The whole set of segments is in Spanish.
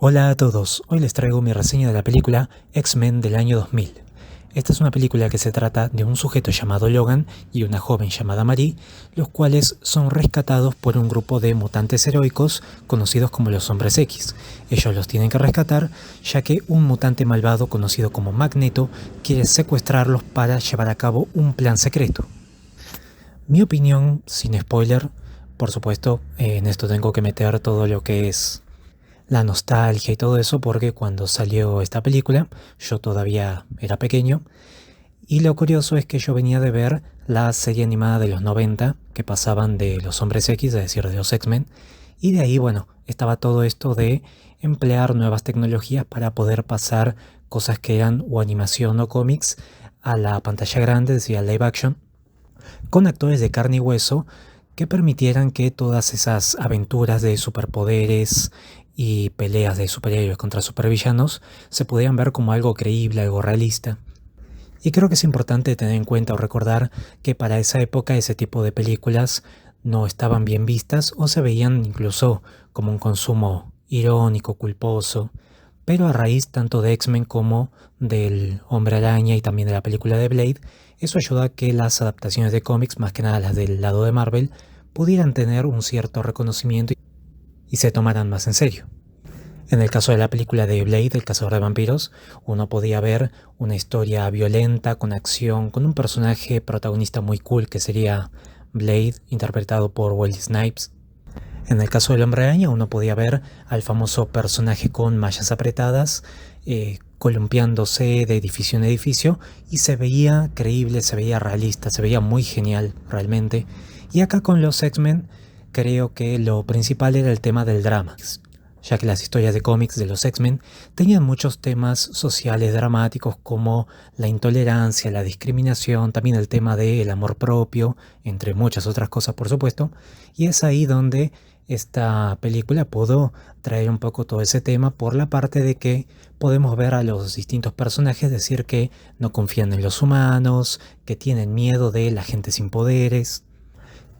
Hola a todos, hoy les traigo mi reseña de la película X-Men del año 2000. Esta es una película que se trata de un sujeto llamado Logan y una joven llamada Marie, los cuales son rescatados por un grupo de mutantes heroicos conocidos como los Hombres X. Ellos los tienen que rescatar ya que un mutante malvado conocido como Magneto quiere secuestrarlos para llevar a cabo un plan secreto. Mi opinión, sin spoiler, por supuesto, en esto tengo que meter todo lo que es la nostalgia y todo eso, porque cuando salió esta película yo todavía era pequeño y lo curioso es que yo venía de ver la serie animada de los 90 que pasaban de los Hombres X, es decir, de los X-Men, y de ahí, bueno, estaba todo esto de emplear nuevas tecnologías para poder pasar cosas que eran o animación o cómics a la pantalla grande, es decir, al live action, con actores de carne y hueso que permitieran que todas esas aventuras de superpoderes y peleas de superhéroes contra supervillanos se pudieran ver como algo creíble, algo realista. Y creo que es importante tener en cuenta o recordar que para esa época ese tipo de películas no estaban bien vistas o se veían incluso como un consumo irónico, culposo, pero a raíz tanto de X-Men como del Hombre Araña y también de la película de Blade, eso ayuda a que las adaptaciones de cómics, más que nada las del lado de Marvel, pudieran tener un cierto reconocimiento y se tomaran más en serio. En el caso de la película de Blade, el cazador de vampiros, uno podía ver una historia violenta, con acción, con un personaje protagonista muy cool que sería Blade, interpretado por Wesley Snipes. En el caso del Hombre Araña, uno podía ver al famoso personaje con mallas apretadas, columpiándose de edificio en edificio, y se veía creíble, se veía realista, se veía muy genial realmente. Y acá con los X-Men, creo que lo principal era el tema del drama, ya que las historias de cómics de los X-Men tenían muchos temas sociales dramáticos como la intolerancia, la discriminación, también el tema del amor propio, entre muchas otras cosas por supuesto, y es ahí donde esta película pudo traer un poco todo ese tema por la parte de que podemos ver a los distintos personajes decir que no confían en los humanos, que tienen miedo de la gente sin poderes.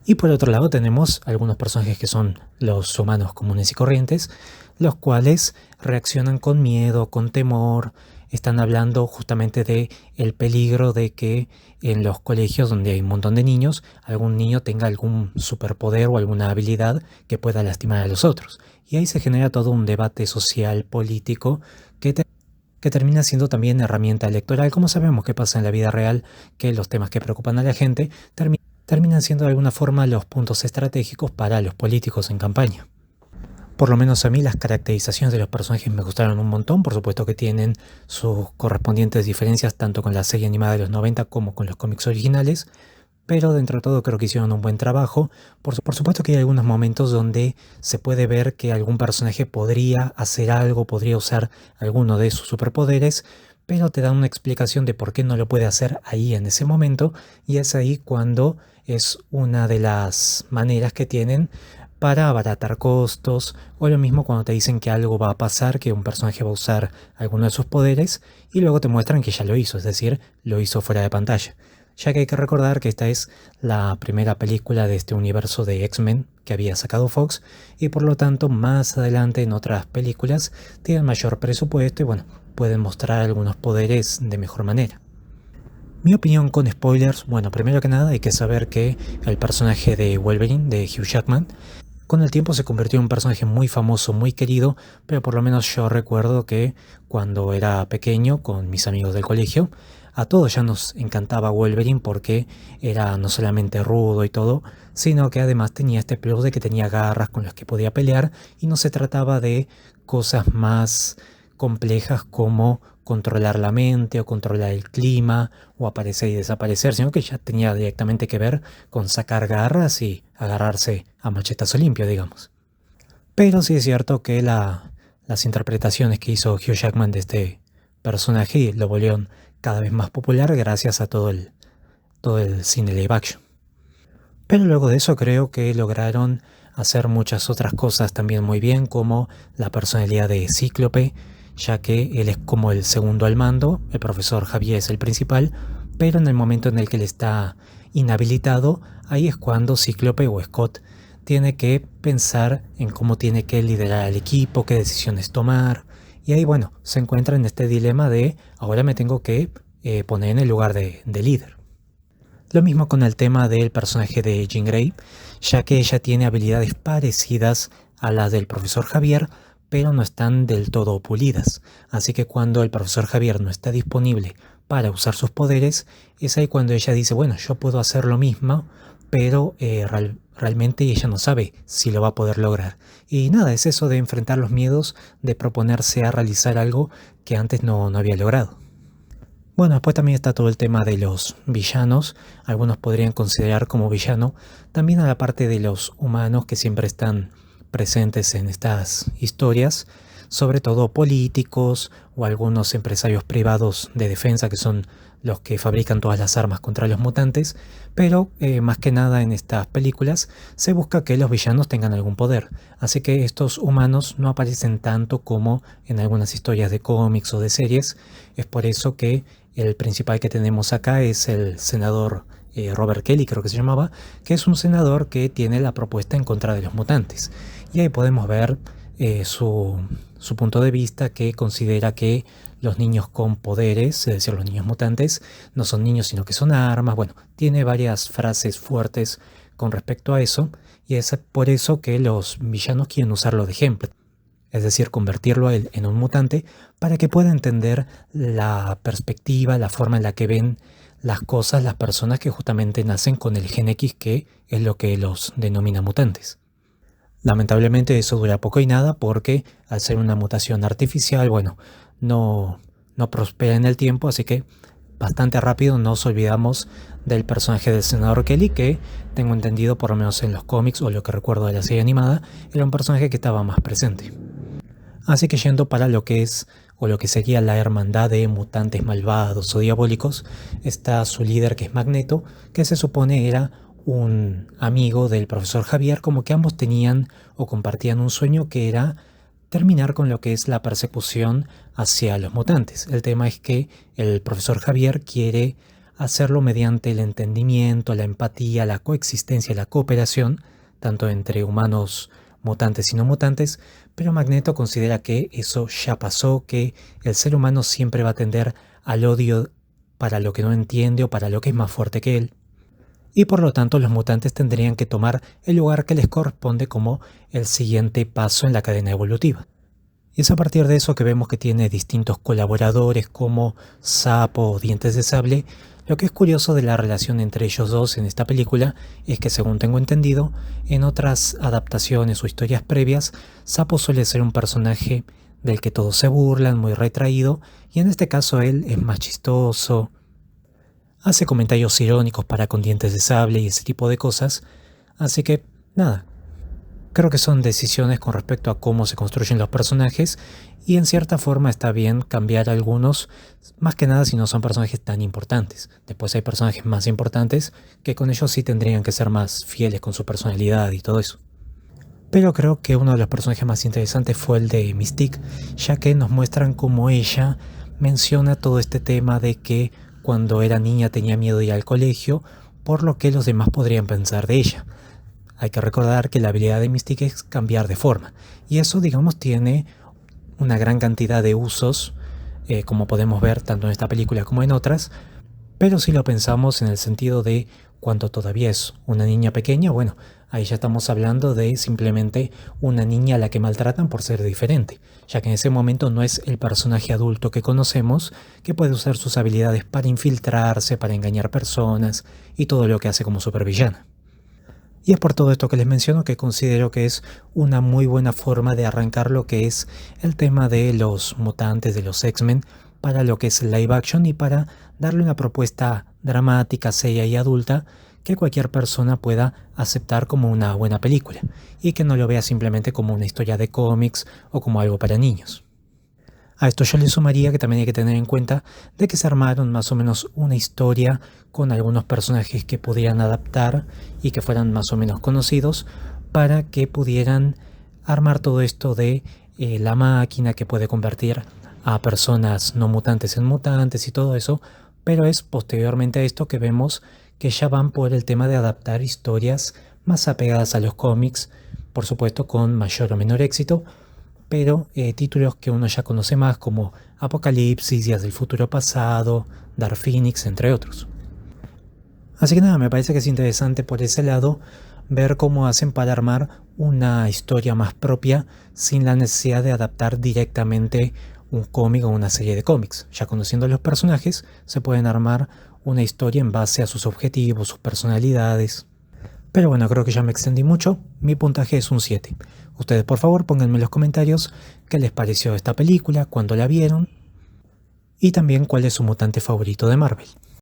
Y por otro lado tenemos algunos personajes que son los humanos comunes y corrientes, los cuales reaccionan con miedo, con temor, están hablando justamente de el peligro de que en los colegios donde hay un montón de niños, algún niño tenga algún superpoder o alguna habilidad que pueda lastimar a los otros. Y ahí se genera todo un debate social, político, que termina siendo también herramienta electoral, como sabemos que pasa en la vida real, que los temas que preocupan a la gente terminan siendo de alguna forma los puntos estratégicos para los políticos en campaña. Por lo menos a mí las caracterizaciones de los personajes me gustaron un montón, por supuesto que tienen sus correspondientes diferencias tanto con la serie animada de los 90 como con los cómics originales, pero dentro de todo creo que hicieron un buen trabajo. Por supuesto que hay algunos momentos donde se puede ver que algún personaje podría hacer algo, podría usar alguno de sus superpoderes, pero te dan una explicación de por qué no lo puede hacer ahí en ese momento, y es ahí cuando es una de las maneras que tienen para abaratar costos, o lo mismo cuando te dicen que algo va a pasar, que un personaje va a usar alguno de sus poderes, y luego te muestran que ya lo hizo, es decir, lo hizo fuera de pantalla. Ya que hay que recordar que esta es la primera película de este universo de X-Men que había sacado Fox, y por lo tanto más adelante en otras películas tienen mayor presupuesto y bueno, pueden mostrar algunos poderes de mejor manera. Mi opinión con spoilers, bueno, primero que nada hay que saber que el personaje de Wolverine, de Hugh Jackman, con el tiempo se convirtió en un personaje muy famoso, muy querido, pero por lo menos yo recuerdo que cuando era pequeño, con mis amigos del colegio, a todos ya nos encantaba Wolverine porque era no solamente rudo y todo, sino que además tenía este plus de que tenía garras con las que podía pelear y no se trataba de cosas más complejas como controlar la mente o controlar el clima o aparecer y desaparecer, sino que ya tenía directamente que ver con sacar garras y agarrarse a machetazo limpio, digamos. Pero sí es cierto que las interpretaciones que hizo Hugh Jackman de este personaje lo volvieron cada vez más popular gracias a todo el cine live action. Pero luego de eso creo que lograron hacer muchas otras cosas también muy bien, como la personalidad de Cíclope, ya que él es como el segundo al mando, el profesor Javier es el principal, pero en el momento en el que él está inhabilitado, ahí es cuando Cíclope o Scott tiene que pensar en cómo tiene que liderar al equipo, qué decisiones tomar. Y ahí, bueno, se encuentra en este dilema de ahora me tengo que poner en el lugar de líder. Lo mismo con el tema del personaje de Jean Grey, ya que ella tiene habilidades parecidas a las del profesor Javier, pero no están del todo pulidas. Así que cuando el profesor Javier no está disponible para usar sus poderes, es ahí cuando ella dice, bueno, yo puedo hacer lo mismo, pero realmente ella no sabe si lo va a poder lograr. Y nada, es eso de enfrentar los miedos, de proponerse a realizar algo que antes no había logrado. Bueno, después también está todo el tema de los villanos. Algunos podrían considerar como villano también a la parte de los humanos que siempre están presentes en estas historias, sobre todo políticos o algunos empresarios privados de defensa que son los que fabrican todas las armas contra los mutantes, pero más que nada en estas películas se busca que los villanos tengan algún poder, así que estos humanos no aparecen tanto como en algunas historias de cómics o de series. Es por eso que el principal que tenemos acá es el senador Robert Kelly, creo que se llamaba, que es un senador que tiene la propuesta en contra de los mutantes. Y ahí podemos ver su punto de vista, que considera que los niños con poderes, es decir, los niños mutantes, no son niños sino que son armas. Bueno, tiene varias frases fuertes con respecto a eso, y es por eso que los villanos quieren usarlo de ejemplo. Es decir, convertirlo a él en un mutante para que pueda entender la perspectiva, la forma en la que ven las cosas las personas que justamente nacen con el gen X, que es lo que los denomina mutantes. Lamentablemente eso dura poco y nada porque al ser una mutación artificial, bueno, no prospera en el tiempo, así que bastante rápido nos olvidamos del personaje del senador Kelly, que tengo entendido, por lo menos en los cómics o lo que recuerdo de la serie animada, era un personaje que estaba más presente. Así que yendo para lo que es o lo que sería la hermandad de mutantes malvados o diabólicos, está su líder, que es Magneto, que se supone era un amigo del profesor Javier, como que ambos tenían o compartían un sueño, que era terminar con lo que es la persecución hacia los mutantes. El tema es que el profesor Javier quiere hacerlo mediante el entendimiento, la empatía, la coexistencia, la cooperación, tanto entre humanos mutantes y no mutantes, pero Magneto considera que eso ya pasó, que el ser humano siempre va a tender al odio para lo que no entiende o para lo que es más fuerte que él, y por lo tanto los mutantes tendrían que tomar el lugar que les corresponde como el siguiente paso en la cadena evolutiva. Y es a partir de eso que vemos que tiene distintos colaboradores como Sapo o Dientes de Sable. Lo que es curioso de la relación entre ellos dos en esta película es que, según tengo entendido, en otras adaptaciones o historias previas, Sapo suele ser un personaje del que todos se burlan, muy retraído, y en este caso él es más chistoso, hace comentarios irónicos para con Dientes de Sable y ese tipo de cosas. Así que, nada, creo que son decisiones con respecto a cómo se construyen los personajes, y en cierta forma está bien cambiar algunos, más que nada si no son personajes tan importantes. Después hay personajes más importantes que con ellos sí tendrían que ser más fieles con su personalidad y todo eso. Pero creo que uno de los personajes más interesantes fue el de Mystique, ya que nos muestran cómo ella menciona todo este tema de que cuando era niña tenía miedo de ir al colegio por lo que los demás podrían pensar de ella. Hay que recordar que la habilidad de Mystique es cambiar de forma, y eso, digamos, tiene una gran cantidad de usos, como podemos ver tanto en esta película como en otras, pero si lo pensamos en el sentido de cuando todavía es una niña pequeña, bueno, ahí ya estamos hablando de simplemente una niña a la que maltratan por ser diferente, ya que en ese momento no es el personaje adulto que conocemos, que puede usar sus habilidades para infiltrarse, para engañar personas y todo lo que hace como supervillana. Y es por todo esto que les menciono que considero que es una muy buena forma de arrancar lo que es el tema de los mutantes, de los X-Men, para lo que es live action y para darle una propuesta dramática, seria y adulta que cualquier persona pueda aceptar como una buena película y que no lo vea simplemente como una historia de cómics o como algo para niños. A esto yo le sumaría que también hay que tener en cuenta de que se armaron más o menos una historia con algunos personajes que pudieran adaptar y que fueran más o menos conocidos para que pudieran armar todo esto de la máquina que puede convertir a personas no mutantes en mutantes y todo eso, pero es posteriormente a esto que vemos que ya van por el tema de adaptar historias más apegadas a los cómics, por supuesto con mayor o menor éxito, pero títulos que uno ya conoce más como Apocalipsis, Días del Futuro Pasado, Dark Phoenix, entre otros. Así que nada, me parece que es interesante por ese lado ver cómo hacen para armar una historia más propia sin la necesidad de adaptar directamente un cómic o una serie de cómics. Ya conociendo a los personajes, se pueden armar una historia en base a sus objetivos, sus personalidades. Pero bueno, creo que ya me extendí mucho. Mi puntaje es un 7. Ustedes por favor pónganme en los comentarios qué les pareció esta película, cuándo la vieron y también cuál es su mutante favorito de Marvel.